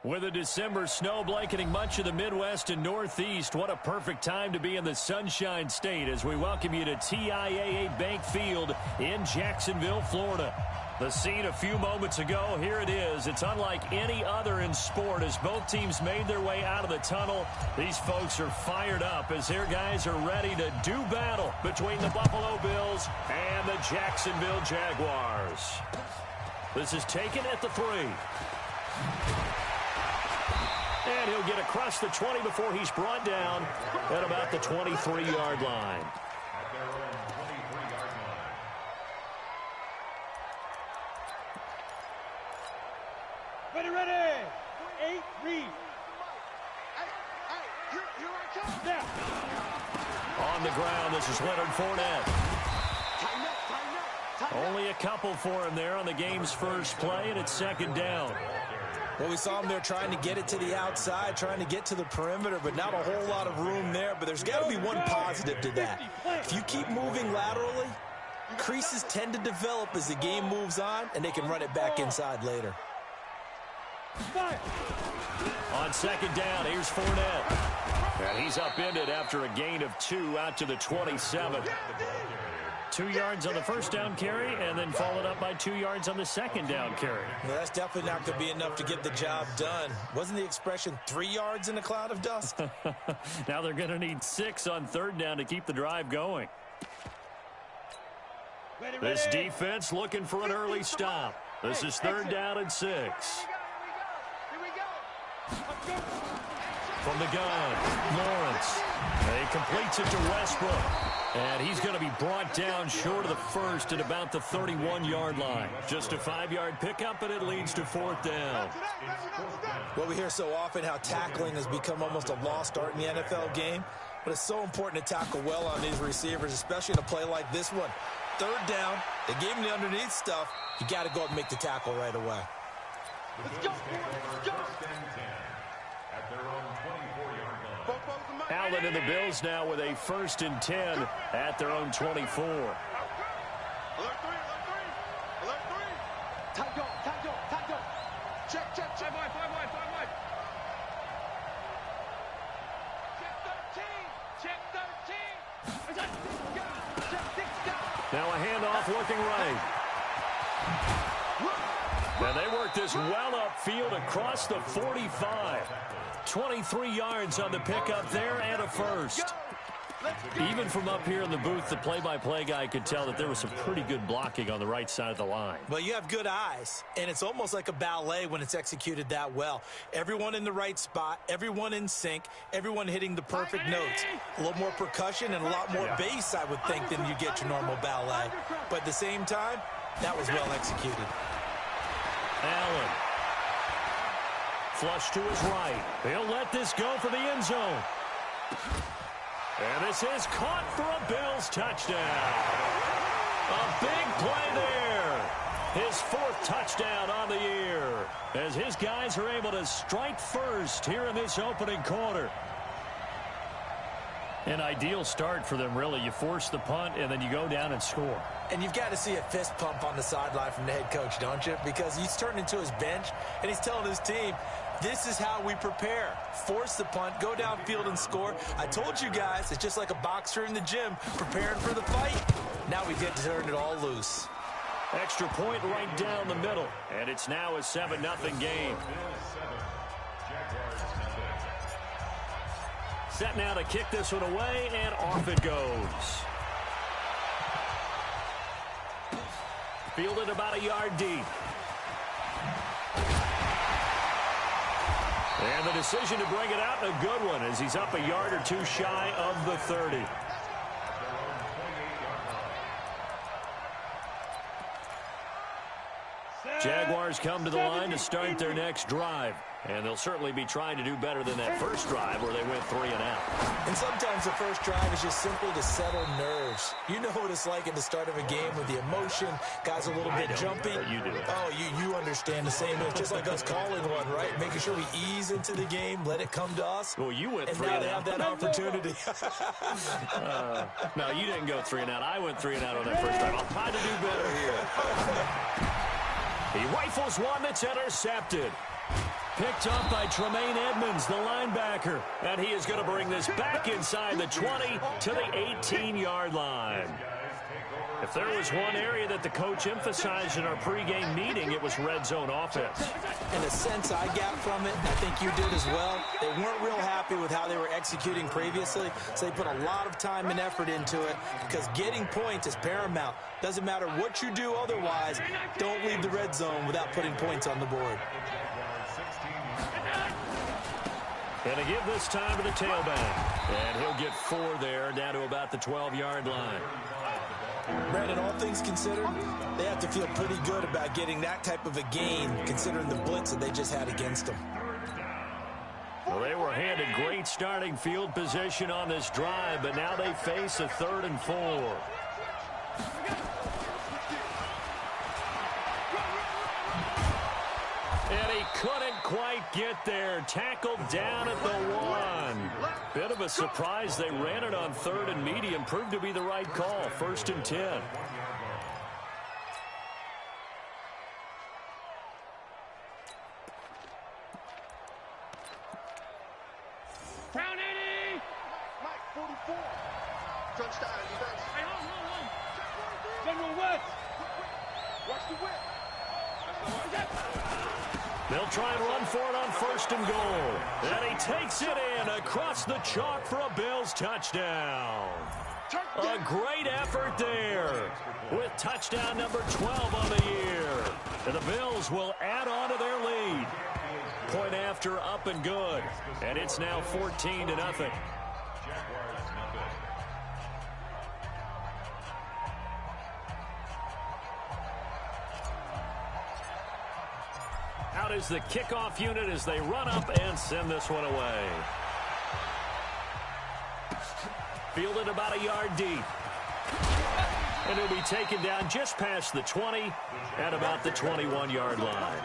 With a December snow blanketing much of the Midwest and Northeast, what a perfect time to be in the Sunshine State as we welcome you to TIAA Bank Field in Jacksonville, Florida. The scene a few moments ago, here it is. It's unlike any other in sport as both teams made their way out of the tunnel. These folks are fired up as their guys are ready to do battle between the Buffalo Bills and the Jacksonville Jaguars. This is taken at the 3. And he'll get across the 20 before he's brought down at about the 23-yard line. Ready. 8, read. Now. On the ground, this is Leonard Fournette. Only a couple for him there on the game's first play, and it's second down. Well, we saw him there trying to get it to the outside, trying to get to the perimeter, but not a whole lot of room there. But there's got to be one positive to that. If you keep moving laterally, creases tend to develop as the game moves on, and they can run it back inside later. On second down, here's Fournette. And he's upended after a gain of 2 out to the 27. 2 yards on the first down carry, and then followed up by 2 yards on the second down carry. Well, that's definitely not going to be enough to get the job done. Wasn't the expression 3 yards in a cloud of dust? Now they're going to need 6 on third down to keep the drive going. This defense looking for an early stop. This is third down and 6. From the gun, Lawrence. He completes it to Westbrook. And he's going to be brought down short of the first at about the 31-yard line. Just a 5-yard pickup, and it leads to fourth down. Well, we hear so often how tackling has become almost a lost art in the NFL game. But it's so important to tackle well on these receivers, especially in a play like this one. Third down, they gave him the underneath stuff. You got to go up and make the tackle right away. Let's go. Allen and the Bills now with a 1st and 10 at their own 24. Alert 3. Tight go. Check. 5 wide. Check 13. Now a handoff looking right. And they work this well upfield across the 45. 23 yards on the pickup there and a first. Even from up here in the booth, the play-by-play guy could tell that there was some pretty good blocking on the right side of the line. Well, you have good eyes, and it's almost like a ballet when it's executed that well. Everyone in the right spot, everyone in sync, everyone hitting the perfect notes. A little more percussion and a lot more bass, I would think, than you get your normal ballet. But at the same time, that was well executed. Allen. Flush to his right. He'll let this go for the end zone. And this is caught for a Bills touchdown. A big play there. His 4th touchdown on the year as his guys are able to strike first here in this opening quarter. An ideal start for them, really. You force the punt, and then you go down and score. And you've got to see a fist pump on the sideline from the head coach, don't you? Because he's turned into his bench, and he's telling his team, this is how we prepare. Force the punt, go downfield and score. I told you guys, it's just like a boxer in the gym preparing for the fight. Now we get to turn it all loose. Extra point right down the middle, and it's now a 7-0 game. Set now to kick this one away, and off it goes. Fielded about a yard deep. And the decision to bring it out, a good one, as he's up a yard or 2 shy of the 30. Jaguars come to the line to start their next drive. And they'll certainly be trying to do better than that first drive where they went 3 and out. And sometimes the first drive is just simply to settle nerves. You know what it's like at the start of a game with the emotion, guys a little bit jumpy. You do. Oh, you understand the same. It's just like us calling one, right? Making sure we ease into the game, let it come to us. Well, you went and 3 now and they out. have that opportunity. No, you didn't go 3 and out. I went 3 and out on that first drive. I'll try to do better here. He rifles one that's intercepted. Picked up by Tremaine Edmonds, the linebacker. And he is going to bring this back inside the 20 to the 18-yard line. If there was one area that the coach emphasized in our pregame meeting, it was red zone offense. In a sense I got from it, I think you did as well. They weren't real happy with how they were executing previously, so they put a lot of time and effort into it because getting points is paramount. Doesn't matter what you do otherwise, don't leave the red zone without putting points on the board. And to give this time to the tailback. And he'll get 4 there, down to about the 12-yard line. Brandon, all things considered, they have to feel pretty good about getting that type of a gain, considering the blitz that they just had against them. Well, they were handed great starting field position on this drive, but now they face a 3rd and 4. And he couldn't quite get there. Tackled down at the 1. Bit of a surprise. They ran it on 3rd and medium. Proved to be the right call. 1st and 10. Brown 80. Mike 44. Touchdown defense. Hey, hold. General West. Watch the whip. They'll try and run for it on 1st and goal. And he takes it in across the chalk for a Bills touchdown. A great effort there with touchdown number 12 on the year. And the Bills will add on to their lead. Point after up and good. And it's now 14-0. Out is the kickoff unit as they run up and send this one away. Fielded about a yard deep. And he'll be taken down just past the 20 at about the 21-yard line.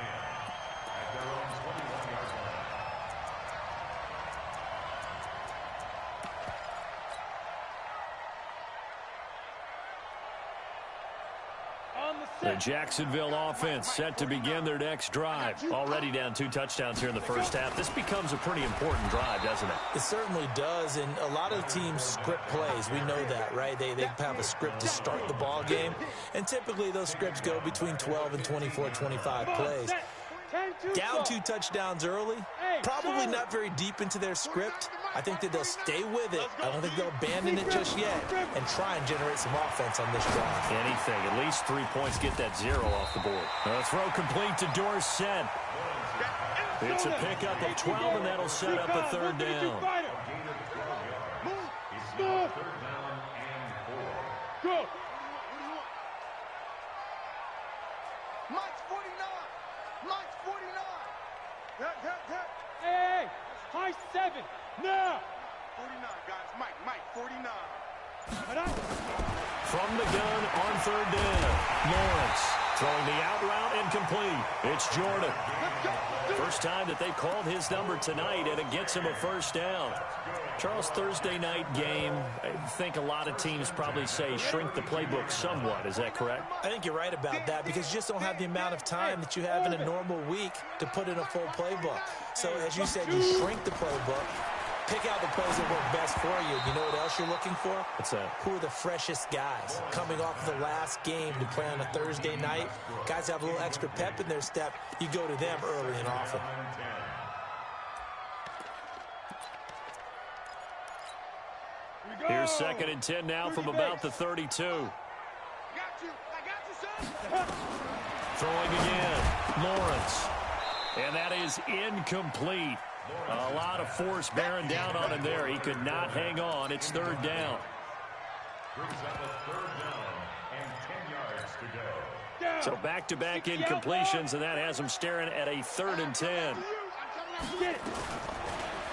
The Jacksonville offense set to begin their next drive. Already down 2 touchdowns here in the first half. This becomes a pretty important drive, doesn't it? It certainly does, and a lot of teams script plays. We know that, right? They have a script to start the ball game, and typically those scripts go between 12 and 24, 25 plays. Down 2 touchdowns early, probably not very deep into their script. I think that they'll stay with it. I don't think they'll abandon it just yet and try and generate some offense on this drive. Anything, at least 3 points, get that 0 off the board. A throw complete to Dorsett. It's a pickup of 12, and that'll set up a 3rd down. Go. Mike's 49. Mike's 49. Hey, high 7. Now. 49, guys. Mike, 49. From the gun on 3rd down. Lawrence throwing the out route incomplete. It's Jordan. First time that they've called his number tonight, and it gets him a 1st down. Charles, Thursday night game, I think a lot of teams probably say shrink the playbook somewhat. Is that correct? I think you're right about that because you just don't have the amount of time that you have in a normal week to put in a full playbook. So, as you said, you shrink the playbook, pick out the plays that work best for you. You know what else you're looking for? What's that? Who are the freshest guys coming off the last game to play on a Thursday night? Guys have a little extra pep in their step. You go to them early and often. Here's 2nd and 10 now from about the 32. I got you, son. Throwing again. Lawrence. And that is incomplete. A lot of force bearing down on him there. He could not hang on. It's 3rd down. So back-to-back incompletions, and that has him staring at a 3rd and 10.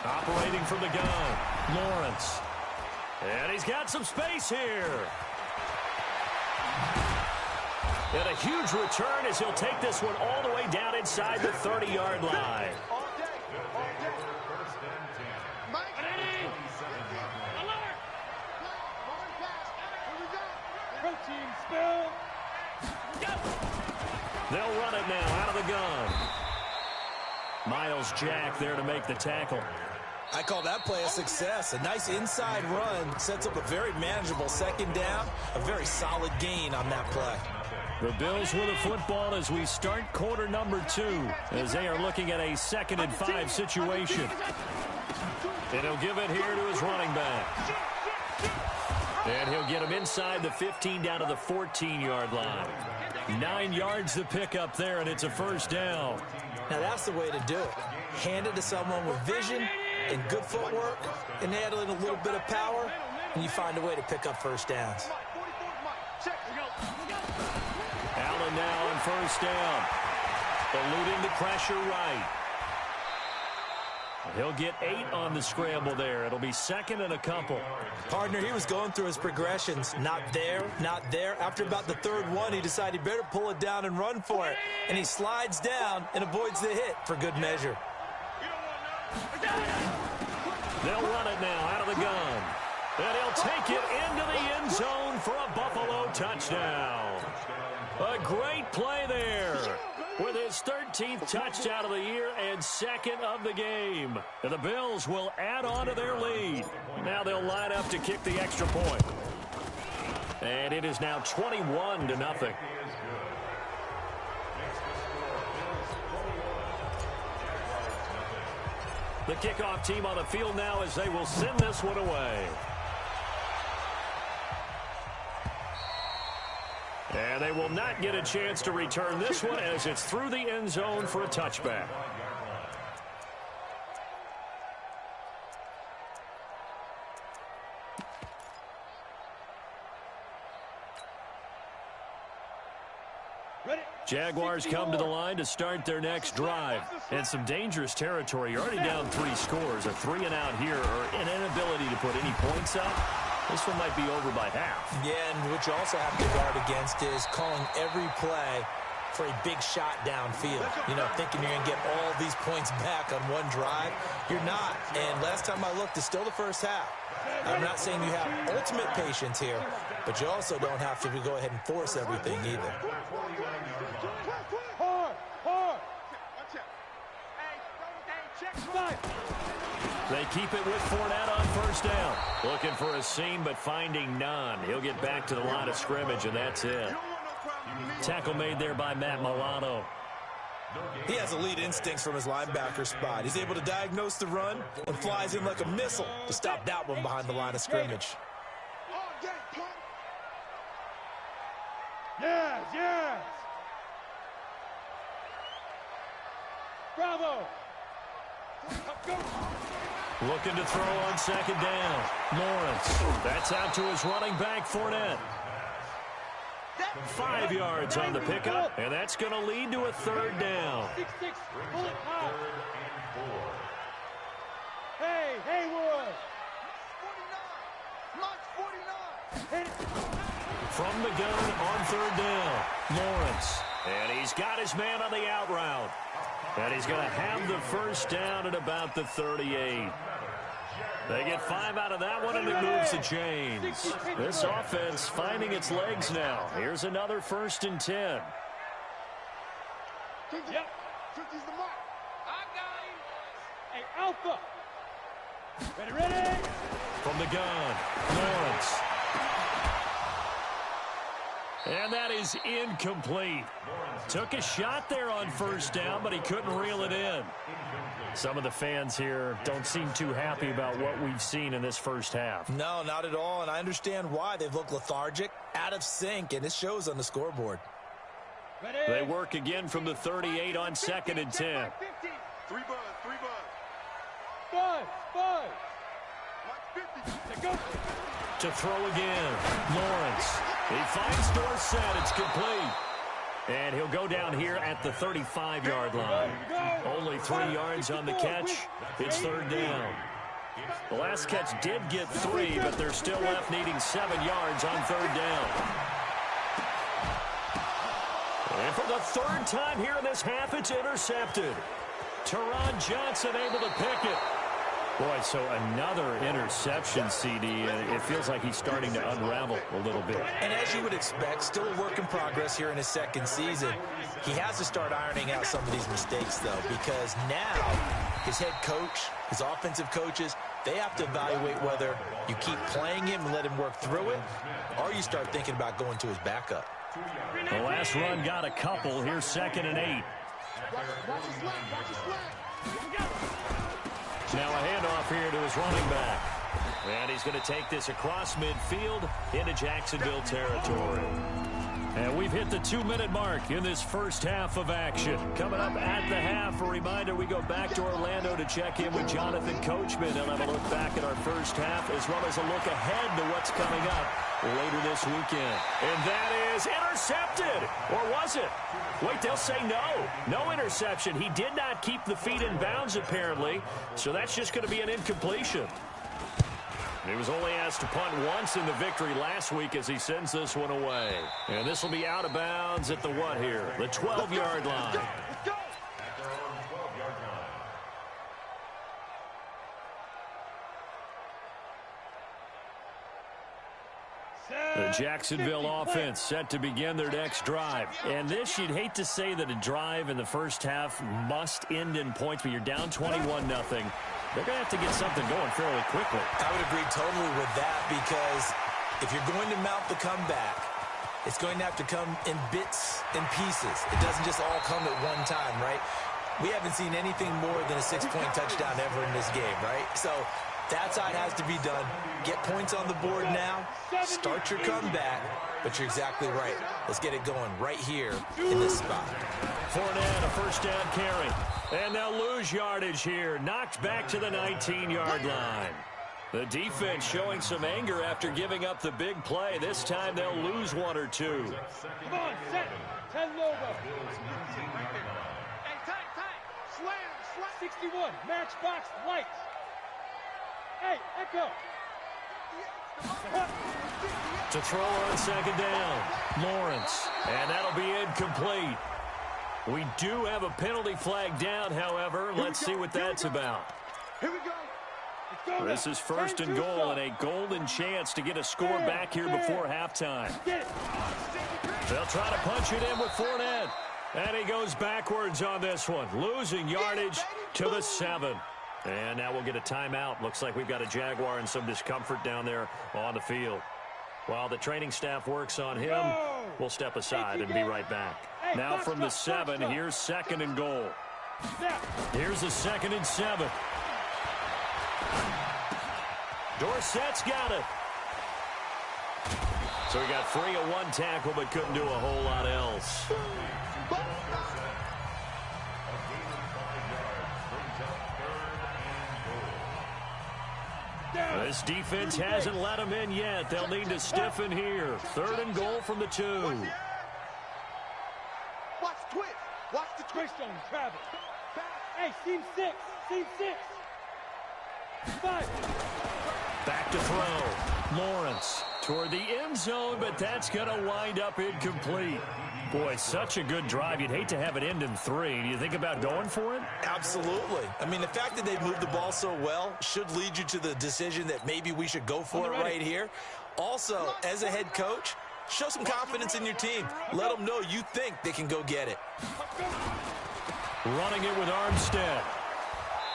Operating from the gun. Lawrence. And he's got some space here. And a huge return as he'll take this one all the way down inside the 30-yard line. They'll run it now out of the gun. Miles Jack there to make the tackle. I call that play a success. A nice inside run sets up a very manageable second down. A very solid gain on that play. The Bills with the football as we start quarter number 2, as they are looking at a 2nd and 5 situation. And he'll give it here to his running back. And he'll get him inside the 15 down to the 14-yard line. 9 yards to pick up there, and it's a first down. Now that's the way to do it. Hand it to someone with vision and good footwork, and add in a little bit of power, and you find a way to pick up first downs. Allen now on first down. Eluding the pressure right. He'll get 8 on the scramble there. It'll be 2nd and a couple. Partner, he was going through his progressions. Not there, not there. After about the 3rd one, he decided he better pull it down and run for it. And he slides down and avoids the hit for good measure. They'll run it now out of the gun. And he'll take it into the end zone for a Buffalo touchdown. A great play there with his 13th touchdown of the year and 2nd of the game. And the Bills will add on to their lead. Now they'll line up to kick the extra point. And it is now 21-0. The kickoff team on the field now as they will send this one away. And they will not get a chance to return this one as it's through the end zone for a touchback. Jaguars come to the line to start their next drive. And some dangerous territory. You're already down 3 scores. A 3-and-out here or an inability to put any points up. This one might be over by half. Yeah, and what you also have to guard against is calling every play for a big shot downfield. You know, thinking you're going to get all these points back on one drive. You're not. And last time I looked, it's still the first half. I'm not saying you have ultimate patience here, but you also don't have to go ahead and force everything either. They keep it with Fournette on first down. Looking for a seam, but finding none. He'll get back to the line of scrimmage, and that's it. Tackle made there by Matt Milano. He has elite instincts from his linebacker spot. He's able to diagnose the run and flies in like a missile to stop that one behind the line of scrimmage. Yes, yes. Bravo. Looking to throw on second down. Lawrence. That's out to his running back, Fournette. 5 yards on the pickup, and that's going to lead to a 3rd down. Hey, Haywood. From the gun on 3rd down, Lawrence. And he's got his man on the out route. And he's going to have the first down at about the 38. They get 5 out of that one, and it moves the chains. This offense finding its legs now. Here's another 1st and 10. Yep. Hey, Alpha. Ready. From the gun, Lawrence. And that is incomplete. Took a shot there on first down, but he couldn't reel it in. Some of the fans here don't seem too happy about what we've seen in this first half. No, not at all, and I understand why. They've looked lethargic, out of sync, and it shows on the scoreboard. They work again from the 38 on 2nd and 10. 3 buzz. Buzz. To throw again, Lawrence. He finds Dorsett. It's complete. And he'll go down here at the 35-yard line. Only 3 yards on the catch. It's 3rd down. The last catch did get 3, but they're still left needing 7 yards on 3rd down. And for the 3rd time here in this half, it's intercepted. Teron Johnson able to pick it. Boy, so another interception, CD, and it feels like he's starting to unravel a little bit. And as you would expect, still a work in progress here in his second season. He has to start ironing out some of these mistakes, though, because now his head coach, his offensive coaches, they have to evaluate whether you keep playing him and let him work through it, or you start thinking about going to his backup. The last run got a couple. Here's 2nd and 8. Now a handoff here to his running back. And he's going to take this across midfield into Jacksonville territory. And we've hit the 2-minute mark in this first half of action. Coming up at the half, a reminder, we go back to Orlando to check in with Jonathan Coachman. He'll have a look back at our first half as well as a look ahead to what's coming up later this weekend. And that is intercepted. Or was it? Wait, they'll say no. No interception. He did not keep the feet in bounds, apparently. So that's just going to be an incompletion. He was only asked to punt once in the victory last week as he sends this one away. And this will be out of bounds at the what here? The 12-yard line. The Jacksonville offense set to begin their next drive. And this, you'd hate to say that a drive in the first half must end in points, but you're down 21-0. They're going to have to get something going fairly quickly. I would agree totally with that, because if you're going to mount the comeback, it's going to have to come in bits and pieces. It doesn't just all come at one time, right? We haven't seen anything more than a 6-point touchdown ever in this game, right? So that's how it has to be done. Get points on the board now. Start your comeback. But you're exactly right. Let's get it going right here in this spot. Fournette, a first down carry. And they'll lose yardage here. Knocked back to the 19-yard line. The defense showing some anger after giving up the big play. This time they'll lose 1 or 2. Come on, set. 10 logo. Hey, tight. Slam. 61, matchbox lights. Hey, Echo. To throw on 2nd down, Lawrence. And that'll be incomplete. We do have a penalty flag down, however. Let's see what that's about. Here we go. This is 1st and goal, and a golden chance to get a score back here before halftime. They'll try to punch it in with Fournette. And he goes backwards on this one, losing yardage to the 7. And now we'll get a timeout. Looks like we've got a Jaguar in some discomfort down there on the field. While the training staff works on him, we'll step aside and be right back. Now from the 7, here's 2nd and goal. Here's a 2nd and 7. Dorsett's got it. So he got free of one tackle but couldn't do a whole lot else. This defense hasn't let them in yet. They'll need to stiffen here. 3rd and goal from the 2. Watch twist. Watch the twist on Travis. Hey, seam 6. 5. Back to throw. Lawrence toward the end zone, but that's going to wind up incomplete. Boy, such a good drive. You'd hate to have it end in 3. Do you think about going for it? Absolutely. I mean, the fact that they moved the ball so well should lead you to the decision that maybe we should go for it right here. Also, as a head coach, show some confidence in your team. Let them know you think they can go get it. Running it with Armstead.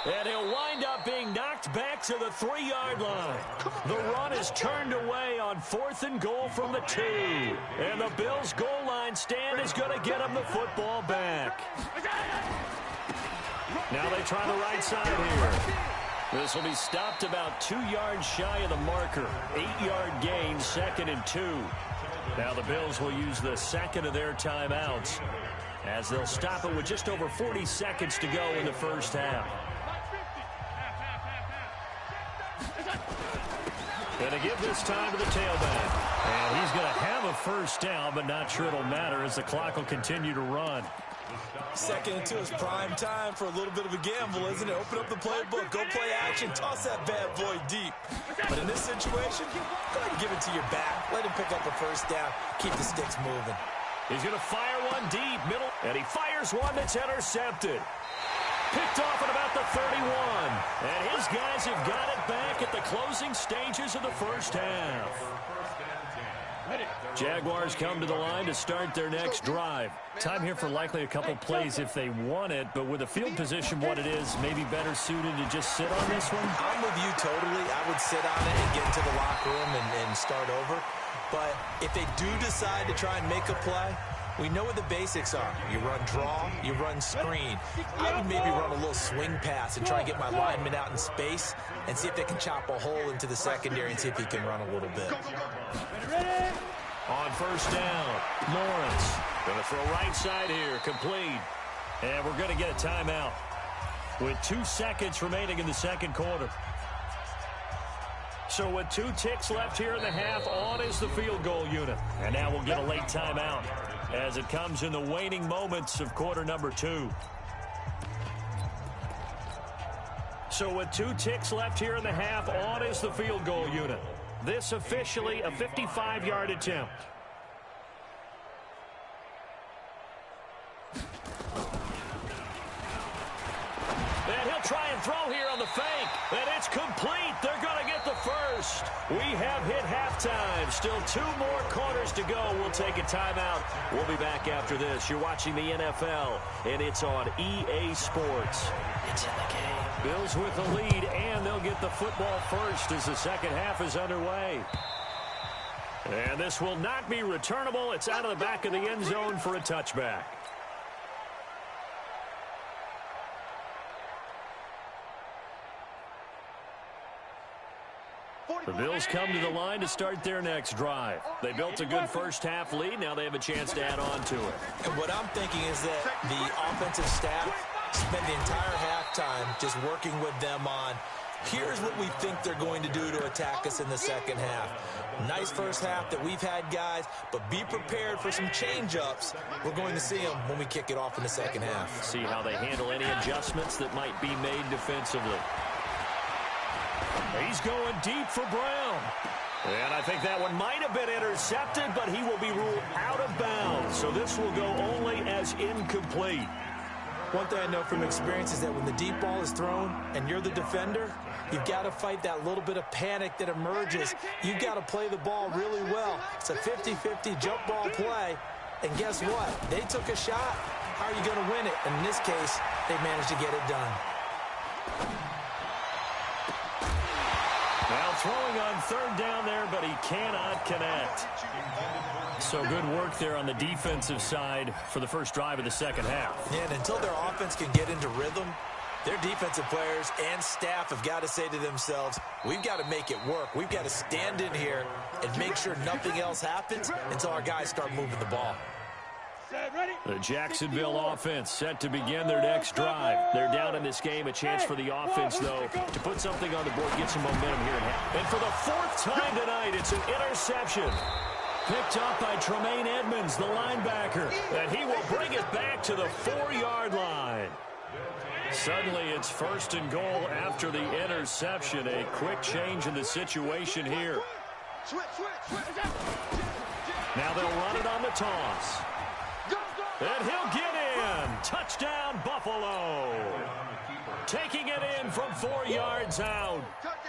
And he'll wind up being knocked back to the 3-yard line. The run is turned away on 4th and goal from the 2. And the Bills' goal line stand is going to get him the football back. Now they try the right side here. This will be stopped about 2 yards shy of the marker. 8-yard gain, 2nd and 2. Now the Bills will use the 2nd of their timeouts as they'll stop it with just over 40 seconds to go in the first half. Going to give this time to the tailback. And he's going to have a first down, but not sure it'll matter as the clock will continue to run. 2nd and 2 is prime time for a little bit of a gamble, isn't it? Open up the playbook, go play action, toss that bad boy deep. But in this situation, go ahead and give it to your back. Let him pick up a first down. Keep the sticks moving. He's going to fire one deep, middle, and he fires one that's intercepted. Picked off at about the 31. And his guys have got it back at the closing stages of the first half. Jaguars come to the line to start their next drive. Time here for likely a couple plays if they want it, but with the field position what it is, maybe better suited to just sit on this one? I'm with you totally. I would sit on it and get into the locker room and start over. But if they do decide to try and make a play, we know what the basics are. You run draw, you run screen. I would maybe run a little swing pass and try and get my lineman out in space and see if they can chop a hole into the secondary and see if he can run a little bit. On first down, Lawrence going to throw right side here, complete. And we're going to get a timeout with 2 seconds remaining in the second quarter. So with 2 ticks left here in the half, on is the field goal unit. And now we'll get a late timeout as it comes in the waning moments of quarter number 2. So with 2 ticks left here in the half, on is the field goal unit. This officially a 55-yard attempt. And he'll try and throw here on the fake. And it's complete. They're going to get the first. We have hit halftime. Still 2 more quarters to go. We'll take a timeout. We'll be back after this. You're watching the NFL, and it's on EA Sports. It's in the game. Bills with the lead, and they'll get the football first as the second half is underway. And this will not be returnable. It's out of the back of the end zone for a touchback. The Bills come to the line to start their next drive. They built a good first half lead. Now they have a chance to add on to it. And what I'm thinking is that the offensive staff spent the entire halftime just working with them on, here's what we think they're going to do to attack us in the second half. Nice first half that we've had, guys, but be prepared for some change-ups. We're going to see them when we kick it off in the second half. See how they handle any adjustments that might be made defensively. He's going deep for Brown. And I think that one might have been intercepted, but he will be ruled out of bounds. So this will go only as incomplete. One thing I know from experience is that when the deep ball is thrown and you're the defender, you've got to fight that little bit of panic that emerges. You've got to play the ball really well. It's a 50-50 jump ball play. And guess what? They took a shot. How are you going to win it? And in this case, they managed to get it done. Now throwing on third down there, but he cannot connect. So good work there on the defensive side for the first drive of the second half. Yeah, and until their offense can get into rhythm, their defensive players and staff have got to say to themselves, we've got to make it work. We've got to stand in here and make sure nothing else happens until our guys start moving the ball. The Jacksonville offense set to begin their next drive. They're down in this game. A chance for the offense, though, to put something on the board, get some momentum here. And for the 4th time tonight, it's an interception. Picked up by Tremaine Edmonds, the linebacker. And he will bring it back to the 4-yard line. Suddenly, it's 1st and goal after the interception. A quick change in the situation here. Now they'll run it on the toss. And he'll get in. Touchdown, Buffalo. Taking it in from 4 yards out.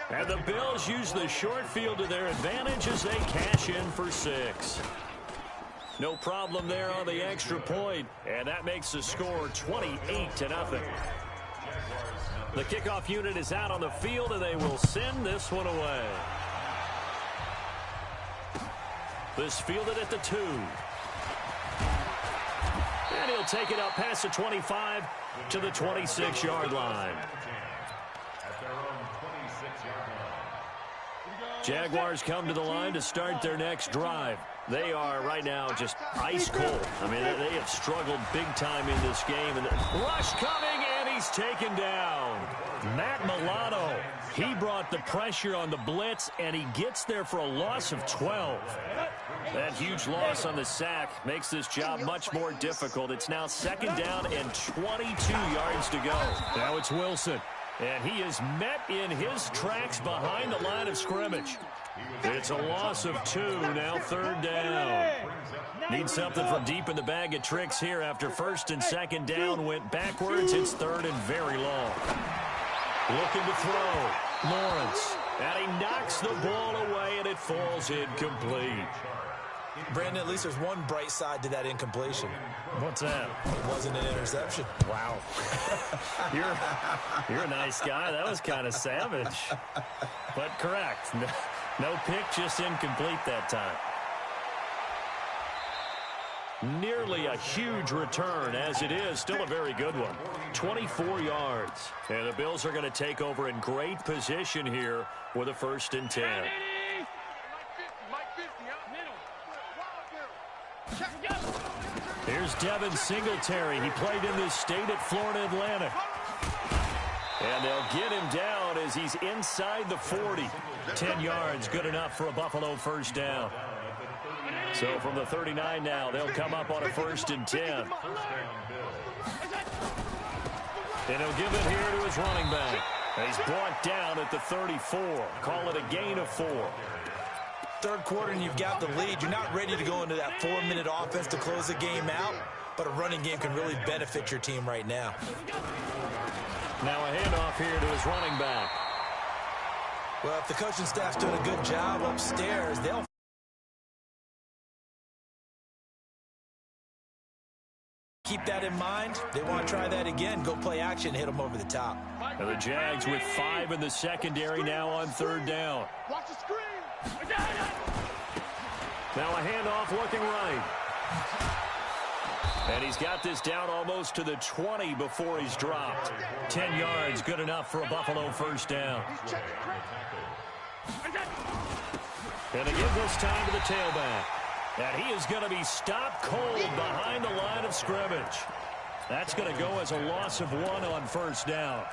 And the Bills use the short field to their advantage as they cash in for 6. No problem there on the extra point. And that makes the score 28-0. The kickoff unit is out on the field, and they will send this one away. This fielded at the 2. And he'll take it up past the 25 to the 26-yard line. Jaguars come to the line to start their next drive. They are right now just ice cold. I mean, they have struggled big time in this game. And rush coming, and he's taken down. Matt Milano, he brought the pressure on the blitz, and he gets there for a loss of 12. That huge loss on the sack makes this job much more difficult. It's now 2nd down and 22 yards to go. Now it's Wilson, and he is met in his tracks behind the line of scrimmage. It's a loss of 2, now 3rd down. Need something from deep in the bag of tricks here after 1st and 2nd down went backwards. It's 3rd and very long. Looking to throw. Lawrence. And he knocks the ball away, and it falls incomplete. Brandon, at least there's one bright side to that incompletion. What's that? It wasn't an interception. Wow. You're a nice guy. That was kind of savage. But correct. No pick, just incomplete that time. Nearly a huge return, as it is. Still a very good one. 24 yards. And the Bills are going to take over in great position here with a 1st and 10. Here's Devin Singletary. He played in this state at Florida Atlantic. And they'll get him down as he's inside the 40. 10 yards, good enough for a Buffalo 1st down. So from the 39 now, they'll come up on a 1st and 10. And he'll give it here to his running back. And he's brought down at the 34. Call it a gain of 4. Third quarter and you've got the lead. You're not ready to go into that 4-minute offense to close the game out, but a running game can really benefit your team right now. Now a handoff here to his running back. Well, if the coaching staff's doing a good job upstairs, they'll keep that in mind. They want to try that again. Go play action, hit them over the top. And the Jags with 5 in the secondary now on 3rd down. Watch the screen. Now a handoff looking right. And he's got this down almost to the 20 before he's dropped. 10 yards, good enough for a Buffalo 1st down. And they give this time to the tailback. And he is going to be stopped cold behind the line of scrimmage. That's going to go as a loss of 1 on 1st down.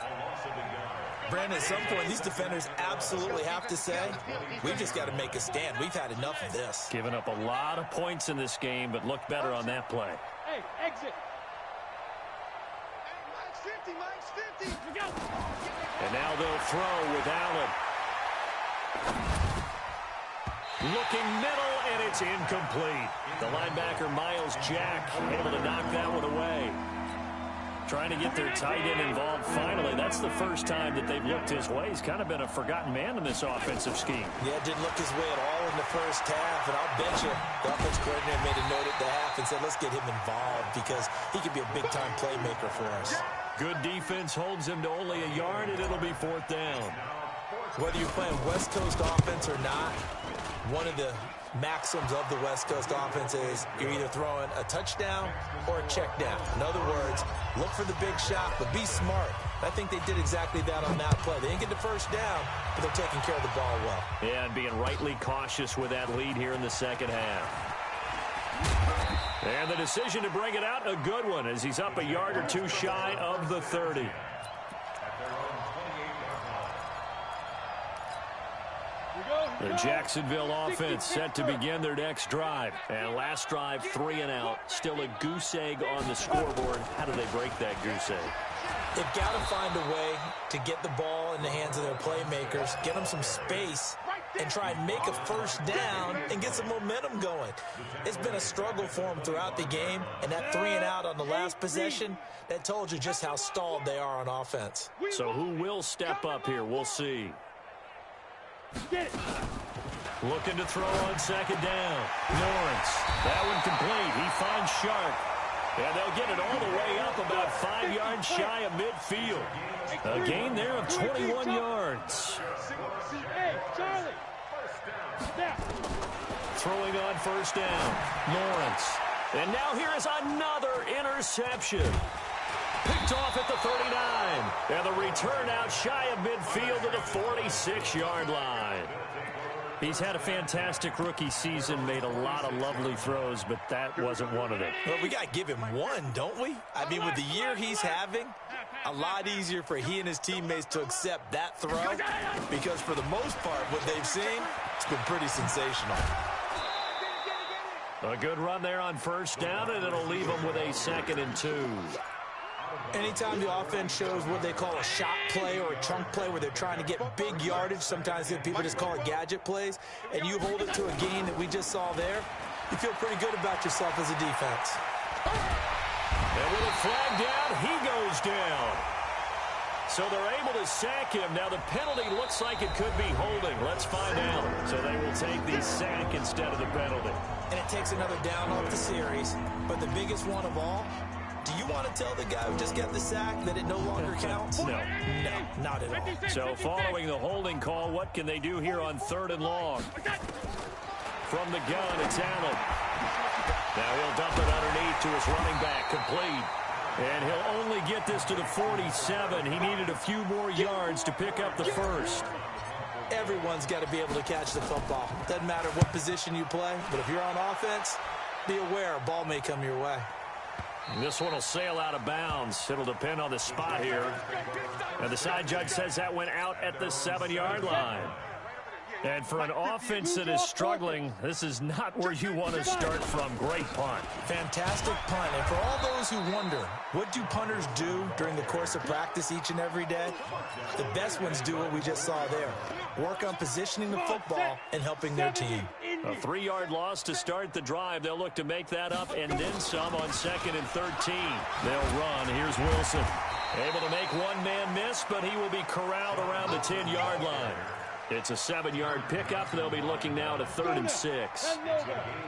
Brandon, at some point, these defenders absolutely have to say, we've just got to make a stand. We've had enough of this. Giving up a lot of points in this game, but looked better on that play. Hey, exit. Mike's 50. And now they'll throw with Allen. Looking middle, and it's incomplete. The linebacker, Miles Jack, able to knock that one away. Trying to get their tight end involved finally. That's the first time that they've looked his way. He's kind of been a forgotten man in this offensive scheme. Yeah, didn't look his way at all in the first half. And I'll bet you the offensive coordinator made a note at the half and said, let's get him involved because he could be a big-time playmaker for us. Good defense holds him to only a yard, and it'll be 4th down. Whether you're playing West Coast offense or not, one of the maxims of the West Coast offense is you're either throwing a touchdown or a check down. In other words, look for the big shot, but be smart. I think they did exactly that on that play. They didn't get the 1st down, but they're taking care of the ball well. Yeah, and being rightly cautious with that lead here in the 2nd half. And the decision to bring it out, a good one, as he's up a yard or 2 shy of the 30. The Jacksonville offense set to begin their next drive. And last drive, 3 and out. Still a goose egg on the scoreboard. How do they break that goose egg? They've got to find a way to get the ball in the hands of their playmakers, get them some space, and try and make a 1st down and get some momentum going. It's been a struggle for them throughout the game, and that 3 and out on the last possession, that told you just how stalled they are on offense. So who will step up here? We'll see. Get it. Looking to throw on 2nd down. Lawrence. That one complete. He finds Sharp. And they'll get it all the way up about 5 yards shy of midfield. A gain there of 21 yards. Hey, Charlie. Snap. Throwing on 1st down. Lawrence. And now here is another interception. Picked off at the 39. And the return out shy of midfield to the 46-yard line. He's had a fantastic rookie season, made a lot of lovely throws, but that wasn't one of them. Well, we got to give him one, don't we? I mean, with the year he's having, a lot easier for he and his teammates to accept that throw because for the most part, what they've seen, it's been pretty sensational. A good run there on 1st down, and it'll leave them with a 2nd and 2. Anytime the offense shows what they call a shot play or a chunk play where they're trying to get big yardage, sometimes people just call it gadget plays, and you hold it to a gain that we just saw there, you feel pretty good about yourself as a defense. And with a flag down, he goes down. So they're able to sack him. Now the penalty looks like it could be holding. Let's find out. So they will take the sack instead of the penalty. And it takes another down off the series. But the biggest one of all, do you want to tell the guy who just got the sack that it no longer counts? No. No, not at all. So following the holding call, what can they do here on 3rd and long? From the gun, it's Allen. Now he'll dump it underneath to his running back, complete. And he'll only get this to the 47. He needed a few more yards to pick up the first. Everyone's got to be able to catch the football. Doesn't matter what position you play, but if you're on offense, be aware a ball may come your way. And this one will sail out of bounds. It'll depend on the spot here. And the side judge says that went out at the 7-yard line. And for an offense that is struggling, this is not where you want to start from. Great punt. Fantastic punt. And for all those who wonder, what do punters do during the course of practice each and every day? The best ones do what we just saw there. Work on positioning the football and helping their team. A 3-yard loss to start the drive. They'll look to make that up and then some on 2nd and 13. They'll run. Here's Wilson. Able to make one man miss, but he will be corralled around the 10-yard line. It's a 7-yard pickup. They'll be looking now to 3rd and 6.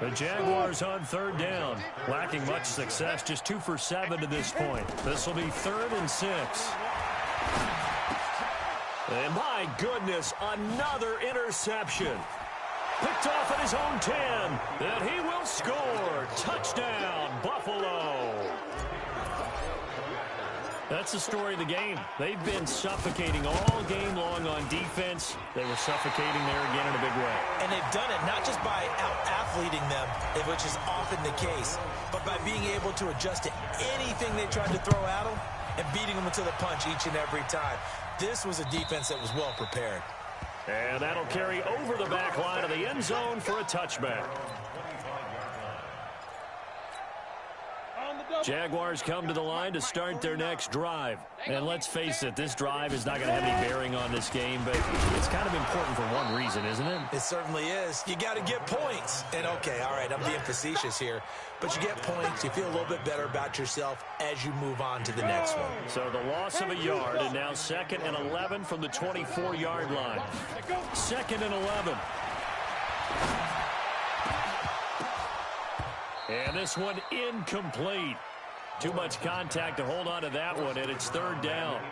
The Jaguars on 3rd down. Lacking much success, just 2 for 7 to this point. This will be 3rd and 6. And my goodness, another interception. Picked off at his own 10. And he will score. Touchdown, Buffalo. That's the story of the game. They've been suffocating all game long on defense. They were suffocating there again in a big way. And they've done it not just by out-athleting them, which is often the case, but by being able to adjust to anything they tried to throw at them and beating them to the punch each and every time. This was a defense that was well prepared. And that'll carry over the back line of the end zone for a touchback. Jaguars come to the line to start their next drive. And let's face it, this drive is not going to have any bearing on this game, but it's kind of important for one reason, isn't it? It certainly is. You got to get points. And, okay, all right, I'm being facetious here. But you get points, you feel a little bit better about yourself as you move on to the next one. So the loss of a yard, and now 2nd and 11 from the 24-yard line. 2nd and 11. And this one incomplete. Too much contact to hold on to that one, and it's 3rd down.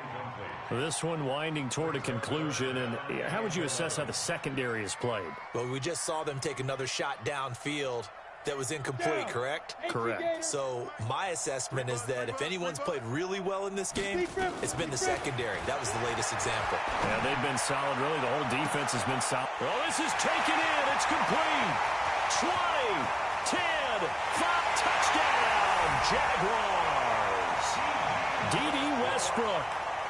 This one winding toward a conclusion, and how would you assess how the secondary is played? Well, we just saw them take another shot downfield that was incomplete, correct? Correct. So my assessment is that if anyone's played really well in this game, it's been the secondary. That was the latest example. Yeah, they've been solid. Really, the whole defense has been solid. Well, this is taken in. It's complete. 20, 10, 5, touchdown, Jaguars. D.D. Westbrook,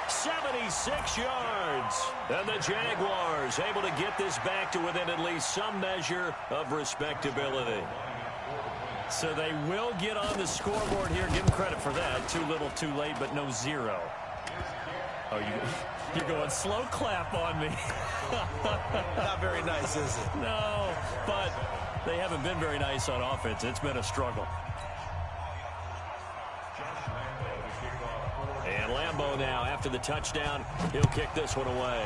76 yards. And the Jaguars able to get this back to within at least some measure of respectability. So they will get on the scoreboard here. Give them credit for that. Too little, too late, but no 0. Oh, you're going slow clap on me. Not very nice, is it? No, but they haven't been very nice on offense. It's been a struggle. And Lambeau now, after the touchdown, he'll kick this one away.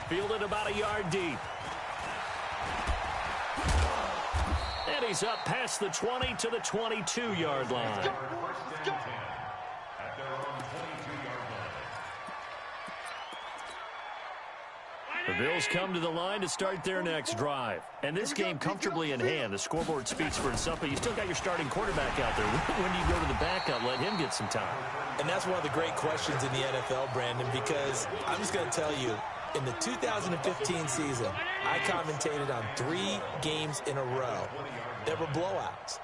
Fielded about a yard deep. And he's up past the 20 to the 22-yard line. The Bills come to the line to start their next drive. And this game comfortably in hand. The scoreboard speaks for itself, but you still got your starting quarterback out there. When do you go to the backup? Let him get some time. And that's one of the great questions in the NFL, Brandon, because I'm just going to tell you, in the 2015 season, I commentated on 3 games in a row. There were blowouts.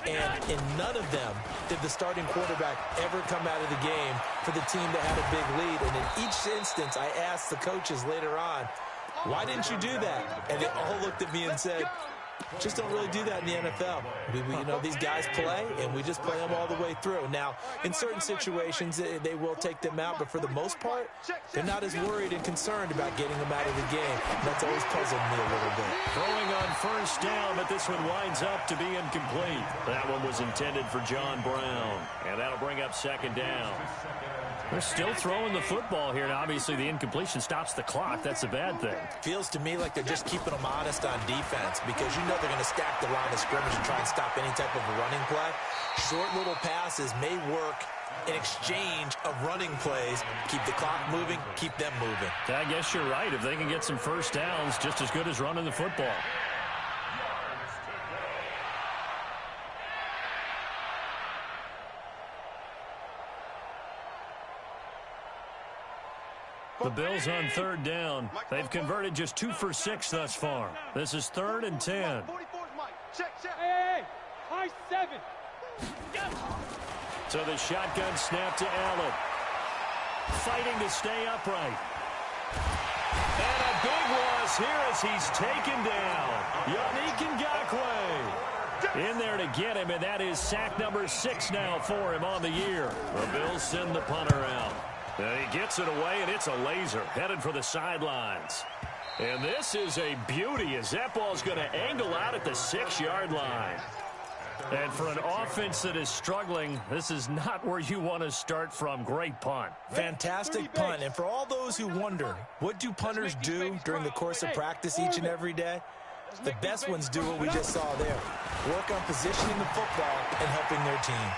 And in none of them did the starting quarterback ever come out of the game for the team that had a big lead. And in each instance, I asked the coaches later on, why didn't you do that? And they all looked at me and said, Just don't really do that in the NFL. You know, these guys play, and we just play them all the way through. Now, in certain situations, they will take them out, but for the most part, they're not as worried and concerned about getting them out of the game. And that's always puzzled me a little bit. Throwing on first down, but this one winds up to be incomplete. That one was intended for John Brown, and that'll bring up second down. They're still throwing the football here, and obviously the incompletion stops the clock. That's a bad thing. Feels to me like they're just keeping them honest on defense because you know they're going to stack the line of scrimmage and try and stop any type of a running play. Short little passes may work in exchange of running plays. Keep the clock moving, keep them moving. I guess you're right. If they can get some first downs, just as good as running the football. The Bills on third down. They've converted just 2 for 6 thus far. This is 3rd and 10. Hey, high 7. So the shotgun snap to Allen. Fighting to stay upright. And a big loss here as he's taken down. Yannick Ngakoue in there to get him, and that is sack number 6 now for him on the year. The Bills send the punter out. And he gets it away, and it's a laser headed for the sidelines. And this is a beauty as that ball's going to angle out at the 6-yard line. And for an offense that is struggling, this is not where you want to start from. Great punt. Fantastic punt. And for all those who wonder, what do punters do during the course of practice each and every day? The best ones do what we just saw there. Work on positioning the football and helping their team.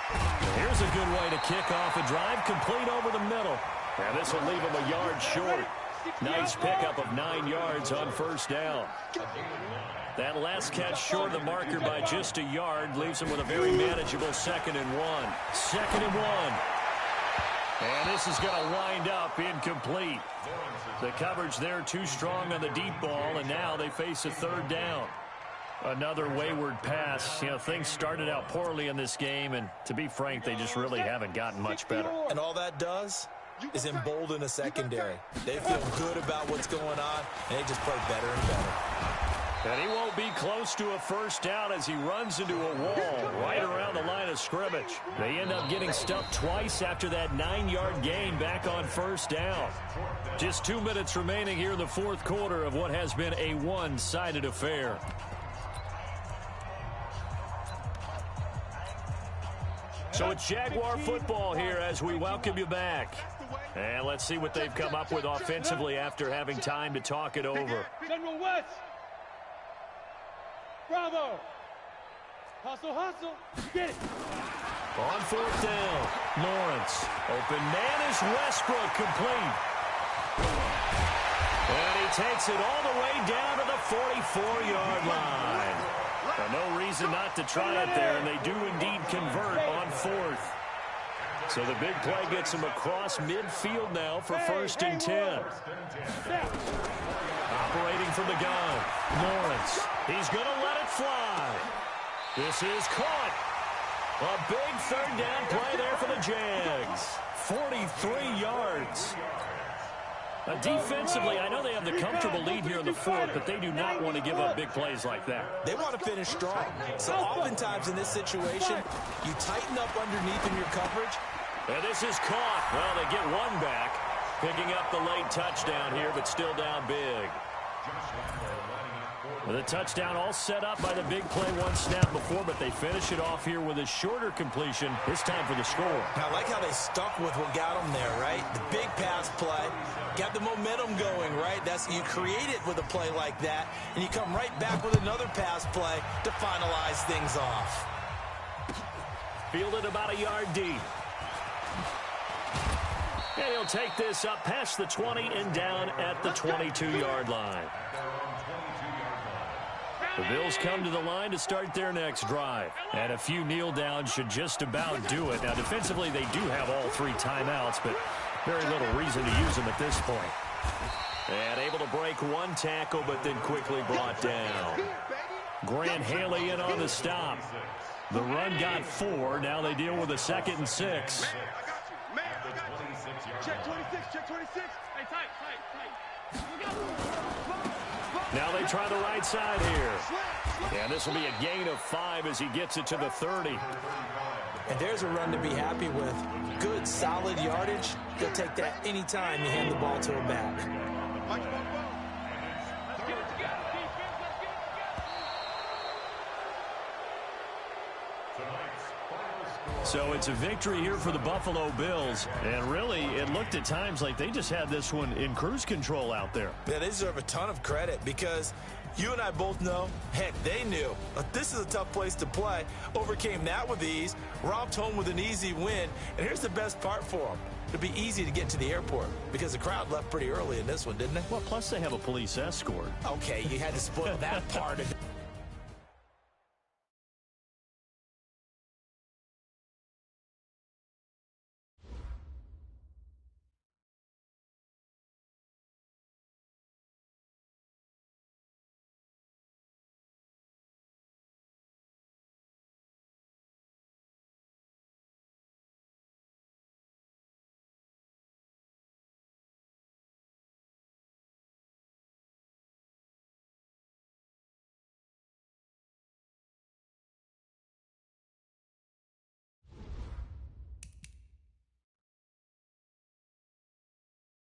Here's a good way to kick off a drive, complete over the middle. And this will leave him a yard short. Nice pickup of 9 yards on first down. That last catch short of the marker by just a yard leaves him with a very manageable 2nd and 1. 2nd and 1. And this is going to wind up incomplete. The coverage there too strong on the deep ball, and now they face a 3rd down. Another wayward pass. You know, things started out poorly in this game, and to be frank, they just really haven't gotten much better. And all that does is embolden a secondary. They feel good about what's going on, and they just play better and better. And he won't be close to a first down as he runs into a wall right around the line of scrimmage. They end up getting stuffed twice after that 9-yard gain back on first down. Just 2 minutes remaining here in the 4th quarter of what has been a one-sided affair. So it's Jaguar football here as we welcome you back. And let's see what they've come up with offensively after having time to talk it over. General West. Bravo. Hustle, hustle. Get it. On 4th down, Lawrence. Open man is Westbrook, complete. And he takes it all the way down to the 44-yard line. No reason not to try it there, and they do indeed convert on 4th. So the big play gets him across midfield now for 1st and 10. Operating from the gun, Lawrence. He's going to let it fly. This is caught. A big 3rd down play there for the Jags. 43 yards. Defensively, I know they have the comfortable lead here in the 4th, but they do not want to give up big plays like that. They want to finish strong. So oftentimes in this situation, you tighten up underneath in your coverage. And this is caught. Well, they get one back, picking up the late touchdown here, but still down big. The touchdown all set up by the big play one snap before, but they finish it off here with a shorter completion, this time for the score. I like how they stuck with what got them there, right? The big pass play, got the momentum going, right? You create it with a play like that, and you come right back with another pass play to finalize things off. Fielded about a yard deep. And he'll take this up past the 20 and down at the 22-yard line. The Bills come to the line to start their next drive. And a few kneel downs should just about do it. Now, defensively, they do have all 3 timeouts, but very little reason to use them at this point. And able to break one tackle, but then quickly brought down. Grant Haley in on the stop. The run got 4. Now they deal with a 2nd and 6. Check 26, check 26. Hey, tight. Now they try the right side here. And this will be a gain of 5 as he gets it to the 30. And there's a run to be happy with. Good, solid yardage. He'll take that anytime you hand the ball to a back. So it's a victory here for the Buffalo Bills. And really, it looked at times like they just had this one in cruise control out there. Yeah, they deserve a ton of credit because you and I both know, heck, they knew. But this is a tough place to play. Overcame that with ease, romped home with an easy win. And here's the best part for them. It'd be easy to get to the airport because the crowd left pretty early in this one, didn't they? Well, plus they have a police escort. Okay, you had to spoil that part of it.